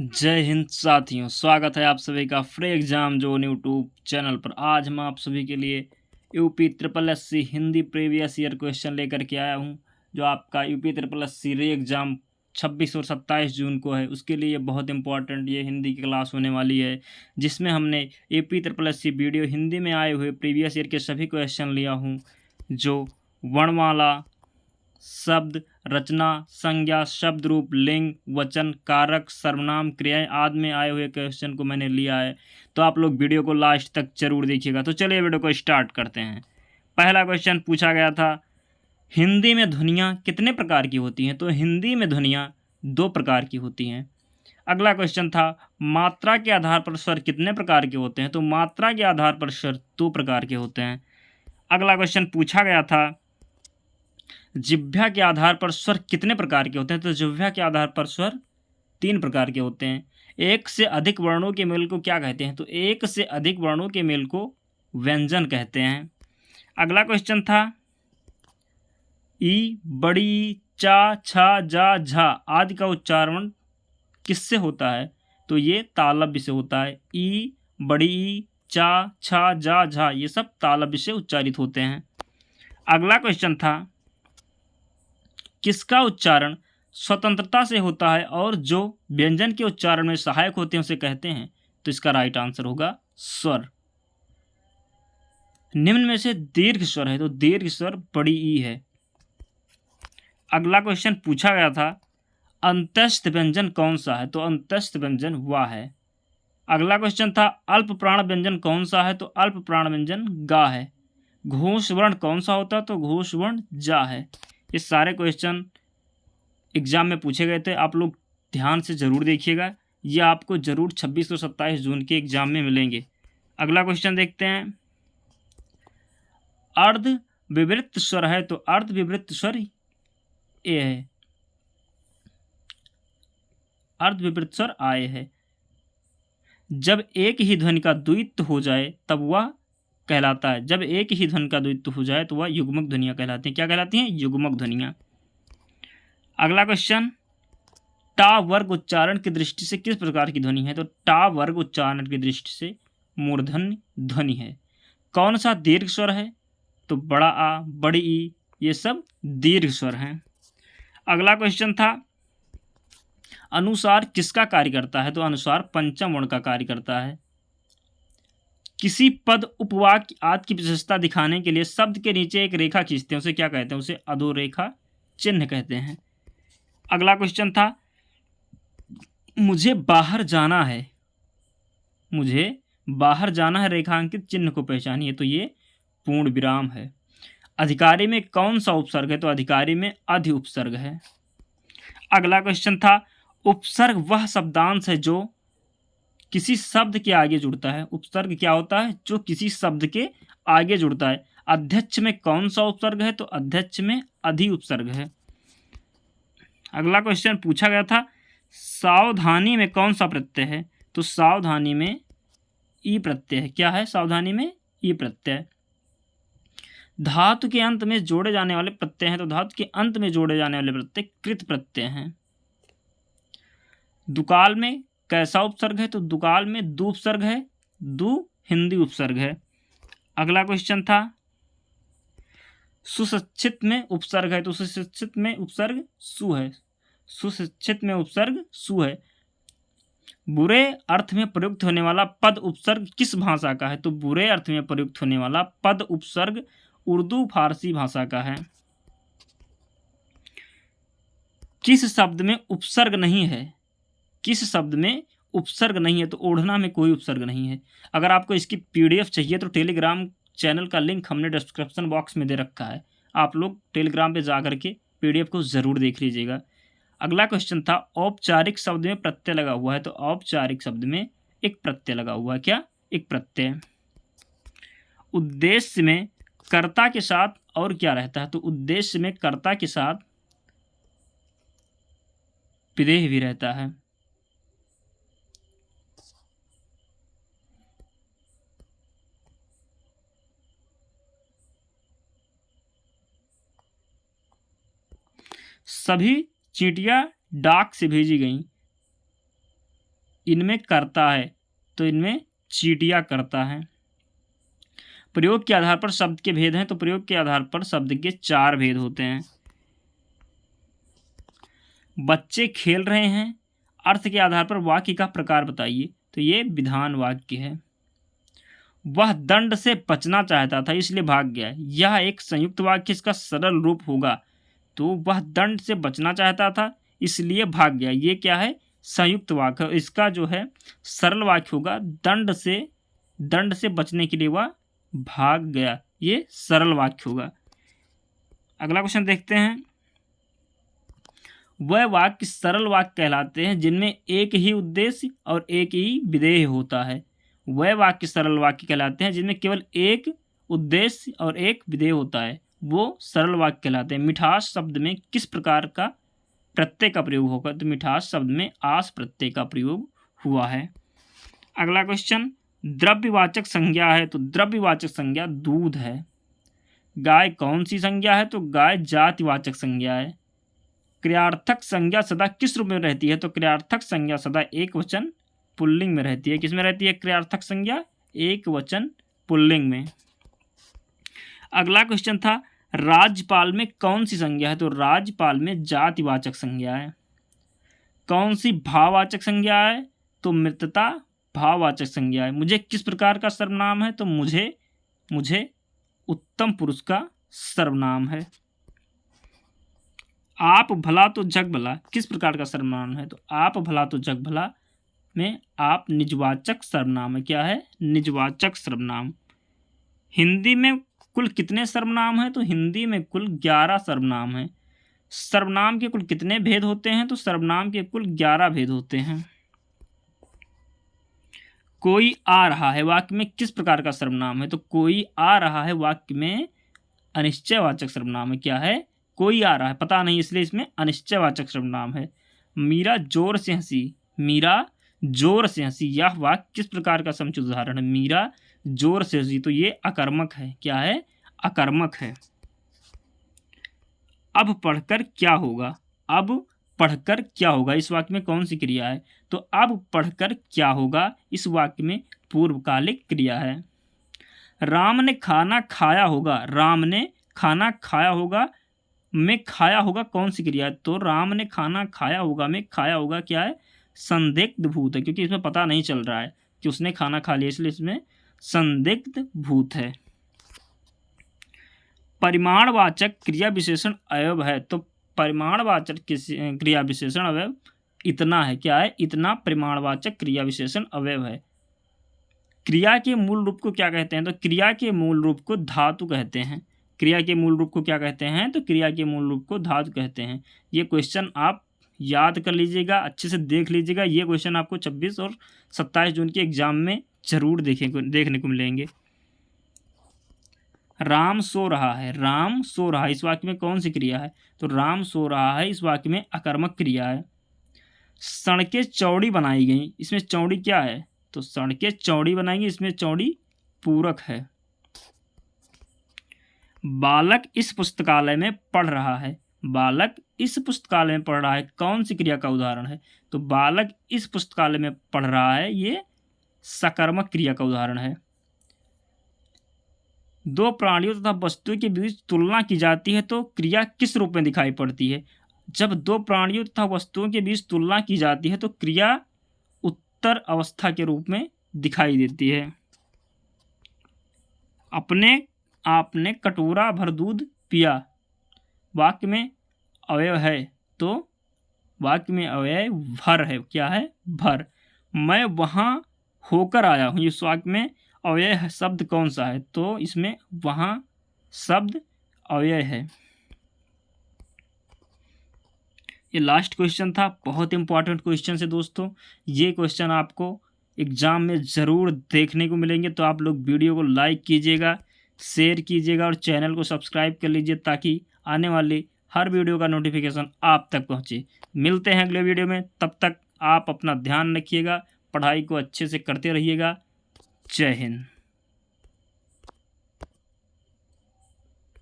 जय हिंद साथियों, स्वागत है आप सभी का free exam zone YouTube channel पर। आज मैं आप सभी के लिए UP SSSC Hindi previous year question लेकर के आया हूं, जो आपका यूपी SSSC री एग्ज़ाम 26 और 27 जून को है। उसके लिए बहुत इंपॉर्टेंट ये हिंदी की क्लास होने वाली है, जिसमें हमने यूपी SSSC वीडियो हिंदी में आए हुए प्रीवियस ईयर के सभी क्वेश्चन लिया हूँ, जो वर्णमाला, शब्द, रचना, संज्ञा, शब्द रूप, लिंग, वचन, कारक, सर्वनाम, क्रियाएं आदि में आए हुए क्वेश्चन को मैंने लिया है। तो आप लोग वीडियो को लास्ट तक जरूर देखिएगा। तो चलिए वीडियो को स्टार्ट करते हैं। पहला क्वेश्चन पूछा गया था, हिंदी में ध्वनियाँ कितने प्रकार की होती हैं? तो हिंदी में ध्वनियाँ 2 प्रकार की होती हैं। अगला क्वेश्चन था, मात्रा के आधार पर स्वर कितने प्रकार के होते हैं? तो मात्रा के आधार पर स्वर 2 प्रकार के होते हैं। अगला क्वेश्चन पूछा गया था, जिह्वा के आधार पर स्वर कितने प्रकार के होते हैं? तो जिह्वा के आधार पर स्वर 3 प्रकार के होते हैं। एक से अधिक वर्णों के मेल को क्या कहते हैं? तो एक से अधिक वर्णों के मेल को व्यंजन कहते हैं। अगला क्वेश्चन था, ई, बड़ी, चा, छा, जा, झा आदि का उच्चारण किससे होता है? तो ये तालव्य से होता है। ई, बड़ी, चा, छा, जा, झा ये सब तालव्य से उच्चारित होते हैं। अगला क्वेश्चन था, किसका उच्चारण स्वतंत्रता से होता है और जो व्यंजन के उच्चारण में सहायक होते हैं उसे कहते हैं? तो इसका राइट आंसर होगा स्वर। निम्न में से दीर्घ स्वर है, तो दीर्घ स्वर बड़ी ई है। अगला क्वेश्चन पूछा गया था, अंतस्थ व्यंजन कौन सा है? तो अंतस्थ व्यंजन वह है। अगला क्वेश्चन था, अल्प प्राण व्यंजन कौन सा है? तो अल्प प्राण व्यंजन गा है। घोष वर्ण कौन सा होता है? तो घोष वर्ण जा है। ये सारे क्वेश्चन एग्जाम में पूछे गए थे, आप लोग ध्यान से ज़रूर देखिएगा। ये आपको ज़रूर 26 और 27 जून के एग्जाम में मिलेंगे। अगला क्वेश्चन देखते हैं, अर्ध विवृत स्वर है, तो अर्ध विवृत स्वर ए है, अर्ध विवृत स्वर आए है। जब एक ही ध्वनि का द्वित्व हो जाए तब वह कहलाता है, जब एक ही ध्वनि का द्वित्व हो जाए तो वह युग्मक ध्वनियाँ कहलाती हैं। क्या कहलाती हैं? युग्मक ध्वनियाँ। अगला क्वेश्चन, टा वर्ग उच्चारण की दृष्टि से किस प्रकार की ध्वनि है? तो टा वर्ग उच्चारण की दृष्टि से मूर्धन्य ध्वनि है। कौन सा दीर्घ स्वर है? तो बड़ा आ, बड़ी ई ये सब दीर्घ स्वर हैं। अगला क्वेश्चन था, अनुसार किसका कार्य करता है? तो अनुसार पंचम वर्ण का कार्य करता है। किसी पद, उपवाक्य आदि की विशेषता दिखाने के लिए शब्द के नीचे एक रेखा खींचते हैं, उसे क्या कहते हैं? उसे अधोरेखा चिन्ह कहते हैं। अगला क्वेश्चन था, मुझे बाहर जाना है, मुझे बाहर जाना है रेखांकित चिन्ह को पहचानिए। तो ये पूर्ण विराम है। अधिकारी में कौन सा उपसर्ग है? तो अधिकारी में अधि उपसर्ग है। अगला क्वेश्चन था, उपसर्ग वह शब्दांश है जो किसी शब्द के आगे जुड़ता है। उपसर्ग क्या होता है? जो किसी शब्द के आगे जुड़ता है। अध्यक्ष में कौन सा उपसर्ग है? तो अध्यक्ष में अधि उपसर्ग है। अगला क्वेश्चन पूछा गया था, सावधानी में कौन सा प्रत्यय है? तो सावधानी में ई प्रत्यय है। क्या है? सावधानी में ई प्रत्यय। धातु के अंत में जोड़े जाने वाले प्रत्यय हैं, तो धातु के अंत में जोड़े जाने वाले प्रत्यय कृत प्रत्यय हैं। दुकाल में कैसा उपसर्ग है? तो दुकाल में दु उपसर्ग है, दु हिंदी उपसर्ग है। अगला क्वेश्चन था, सुशिक्षित में उपसर्ग है, तो सुशिक्षित में उपसर्ग सु है, सुशिक्षित में उपसर्ग सु है। बुरे अर्थ में प्रयुक्त होने वाला पद उपसर्ग किस भाषा का है? तो बुरे अर्थ में प्रयुक्त होने वाला पद उपसर्ग उर्दू फारसी भाषा का है। किस शब्द में उपसर्ग नहीं है? किस शब्द में उपसर्ग नहीं है? तो ओढ़ना में कोई उपसर्ग नहीं है। अगर आपको इसकी पीडीएफ चाहिए तो टेलीग्राम चैनल का लिंक हमने डिस्क्रिप्शन बॉक्स में दे रखा है, आप लोग टेलीग्राम पे जा करके पीडीएफ को ज़रूर देख लीजिएगा। अगला क्वेश्चन था, औपचारिक शब्द में प्रत्यय लगा हुआ है, तो औपचारिक शब्द में एक प्रत्यय लगा हुआ है। क्या? एक प्रत्यय। उद्देश्य में कर्ता के साथ और क्या रहता है? तो उद्देश्य में कर्ता के साथ विदेह भी रहता है। सभी चींटियां डाक से भेजी गईं, इनमें करता है तो इनमें चींटियाँ करता है। प्रयोग के आधार पर शब्द के भेद हैं, तो प्रयोग के आधार पर शब्द के 4 भेद होते हैं। बच्चे खेल रहे हैं, अर्थ के आधार पर वाक्य का प्रकार बताइए, तो ये विधान वाक्य है। वह दंड से बचना चाहता था इसलिए भाग गया, यह एक संयुक्त वाक्य, इसका सरल रूप होगा। तो वह दंड से बचना चाहता था इसलिए भाग गया, ये क्या है, संयुक्त वाक्य। इसका जो है सरल वाक्य होगा, दंड से बचने के लिए वह भाग गया, ये सरल वाक्य होगा। अगला क्वेश्चन देखते हैं। वह वाक्य सरल वाक्य कहलाते हैं जिनमें एक ही उद्देश्य और एक ही विधेय होता है। वह वाक्य सरल वाक्य कहलाते हैं जिनमें केवल एक उद्देश्य और एक विधेय होता है, वो सरल वाक्य कहलाते हैं। मिठास शब्द में किस प्रकार का प्रत्यय का प्रयोग होगा, तो मिठास शब्द में आस प्रत्यय का प्रयोग हुआ है। अगला क्वेश्चन, द्रव्यवाचक संज्ञा है, तो द्रव्यवाचक संज्ञा दूध है। गाय कौन सी संज्ञा है, तो गाय जातिवाचक संज्ञा है। क्रियार्थक संज्ञा सदा किस रूप में रहती है, तो क्रियार्थक संज्ञा सदा एक वचन पुल्लिंग में रहती है। किस में रहती है क्रियार्थक संज्ञा, एक वचन पुल्लिंग में। अगला क्वेश्चन था, राज्यपाल में कौन सी संज्ञा है, तो राज्यपाल में जातिवाचक संज्ञा है। कौन सी भाववाचक संज्ञा है, तो मृतता भाववाचक संज्ञा है। मुझे किस प्रकार का सर्वनाम है, तो मुझे उत्तम पुरुष का सर्वनाम है। आप भला तो जग भला किस प्रकार का सर्वनाम है, तो आप भला तो जग भला में आप निजवाचक सर्वनाम है। क्या है, निजवाचक सर्वनाम। हिंदी में कुल कितने सर्वनाम हैं, तो हिंदी में कुल 11 सर्वनाम हैं। सर्वनाम के कुल कितने भेद होते हैं, तो सर्वनाम के कुल 11 भेद होते हैं। कोई आ रहा है वाक्य में किस प्रकार का सर्वनाम है, तो कोई आ रहा है वाक्य में अनिश्चयवाचक सर्वनाम है। क्या है, कोई आ रहा है, पता नहीं, इसलिए इसमें अनिश्चयवाचक सर्वनाम है। मीरा जोर से हंसी, मीरा जोर से हंसी, यह वाक्य किस प्रकार का समुचित उदाहरण है, मीरा जोर से हंसी, तो ये अकर्मक है। क्या है, अकर्मक है। अब पढ़कर क्या होगा, अब पढ़कर क्या होगा, इस वाक्य में कौन सी क्रिया है, तो अब पढ़कर क्या होगा इस वाक्य में पूर्वकालिक क्रिया है। राम ने खाना खाया होगा, राम ने खाना खाया होगा में खाया होगा कौन सी क्रिया है, तो राम ने खाना खाया होगा में खाया होगा क्या है, संदिग्ध भूत है, क्योंकि इसमें पता नहीं चल रहा है कि उसने खाना खा लिया, इसलिए इसमें संदिग्ध भूत है। परिमाणवाचक क्रिया विशेषण अवयव है, तो परिमाणवाचक क्रिया विशेषण अवयव इतना है। क्या है, इतना परिमाणवाचक क्रिया विशेषण अवयव है। क्रिया के मूल रूप को क्या कहते हैं, तो क्रिया के मूल रूप को धातु कहते हैं। क्रिया के मूल रूप को क्या कहते हैं, तो क्रिया के मूल रूप को धातु कहते हैं। ये क्वेश्चन आप याद कर लीजिएगा, अच्छे से देख लीजिएगा। ये क्वेश्चन आपको 26 और 27 जून के एग्जाम में जरूर देखने को मिलेंगे। राम सो रहा है, राम सो रहा है, इस वाक्य में कौन सी क्रिया है, तो राम सो रहा है इस वाक्य में अकर्मक क्रिया है। सड़कें चौड़ी बनाई गई, इसमें चौड़ी क्या है, तो सड़कें चौड़ी बनाएंगी, इसमें चौड़ी पूरक है। बालक इस पुस्तकालय में पढ़ रहा है, बालक इस पुस्तकालय में पढ़ रहा है कौन सी क्रिया का उदाहरण है, तो बालक इस पुस्तकालय में पढ़ रहा है, ये सकर्मक क्रिया का उदाहरण है। दो प्राणियों तथा वस्तुओं के बीच तुलना की जाती है तो क्रिया किस रूप में दिखाई पड़ती है, जब दो प्राणियों तथा वस्तुओं के बीच तुलना की जाती है तो क्रिया उत्तर अवस्था के रूप में दिखाई देती है। आपने कटोरा भर दूध पिया, वाक्य में अवयव है, तो वाक्य में अवयव भर है। क्या है, भर। मैं वहाँ होकर आया हूँ, इस वाक्य में अवयव शब्द कौन सा है, तो इसमें वहाँ शब्द अवयव है। ये लास्ट क्वेश्चन था, बहुत इंपॉर्टेंट क्वेश्चन है दोस्तों। ये क्वेश्चन आपको एग्ज़ाम में ज़रूर देखने को मिलेंगे, तो आप लोग वीडियो को लाइक कीजिएगा, शेयर कीजिएगा और चैनल को सब्सक्राइब कर लीजिए ताकि आने वाली हर वीडियो का नोटिफिकेशन आप तक पहुंचे। मिलते हैं अगले वीडियो में, तब तक आप अपना ध्यान रखिएगा, पढ़ाई को अच्छे से करते रहिएगा। जय हिंद।